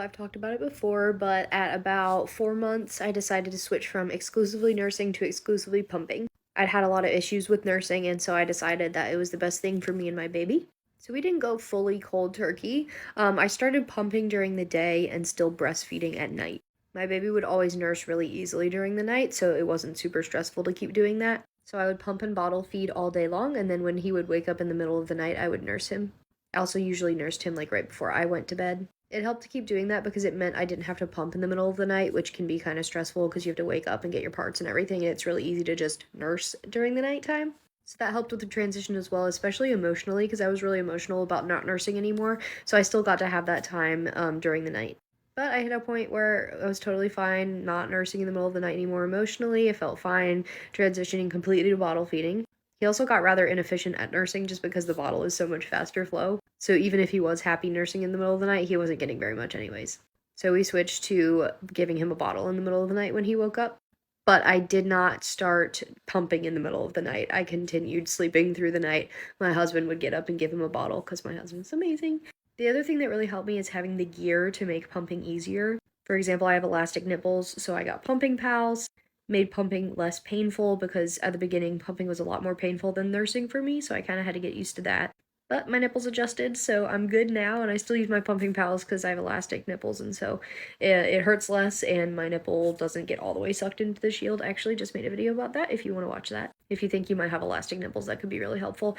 I've talked about it before, but at about 4 months, I decided to switch from exclusively nursing to exclusively pumping. I'd had a lot of issues with nursing, and so I decided that it was the best thing for me and my baby. So we didn't go fully cold turkey. I started pumping during the day and still breastfeeding at night. My baby would always nurse really easily during the night, so it wasn't super stressful to keep doing that. So I would pump and bottle feed all day long, and then when he would wake up in the middle of the night, I would nurse him. I also usually nursed him like right before I went to bed. It helped to keep doing that because it meant I didn't have to pump in the middle of the night, which can be kind of stressful because you have to wake up and get your parts and everything, and it's really easy to just nurse during the nighttime. So that helped with the transition as well, especially emotionally, because I was really emotional about not nursing anymore. So I still got to have that time during the night. But I hit a point where I was totally fine not nursing in the middle of the night anymore emotionally. I felt fine transitioning completely to bottle feeding. He also got rather inefficient at nursing just because the bottle is so much faster flow. So even if he was happy nursing in the middle of the night, he wasn't getting very much anyways. So we switched to giving him a bottle in the middle of the night when he woke up. But I did not start pumping in the middle of the night. I continued sleeping through the night. My husband would get up and give him a bottle because my husband's amazing. The other thing that really helped me is having the gear to make pumping easier. For example, I have elastic nipples, so I got pumping pals, made pumping less painful because at the beginning, pumping was a lot more painful than nursing for me, so I kind of had to get used to that. But my nipples adjusted, so I'm good now, and I still use my pumping pals because I have elastic nipples, and so it hurts less, and my nipple doesn't get all the way sucked into the shield. I actually just made a video about that if you want to watch that. If you think you might have elastic nipples, that could be really helpful,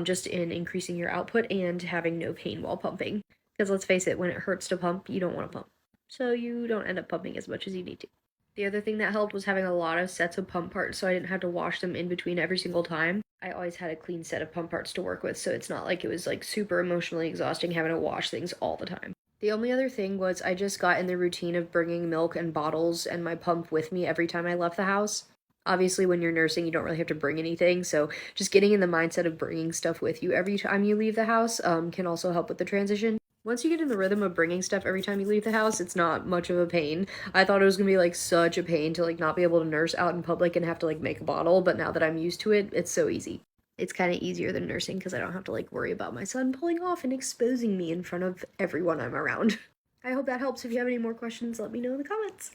just in increasing your output and having no pain while pumping. Because let's face it, when it hurts to pump, you don't want to pump. So you don't end up pumping as much as you need to. The other thing that helped was having a lot of sets of pump parts so I didn't have to wash them in between every single time. I always had a clean set of pump parts to work with, so it's not like it was like super emotionally exhausting having to wash things all the time. The only other thing was I just got in the routine of bringing milk and bottles and my pump with me every time I left the house. Obviously, when you're nursing, you don't really have to bring anything, so just getting in the mindset of bringing stuff with you every time you leave the house can also help with the transition. Once you get in the rhythm of bringing stuff every time you leave the house, it's not much of a pain. I thought it was gonna be like such a pain to like not be able to nurse out in public and have to like make a bottle, but now that I'm used to it, it's so easy. It's kind of easier than nursing because I don't have to like worry about my son pulling off and exposing me in front of everyone I'm around. I hope that helps. If you have any more questions, let me know in the comments.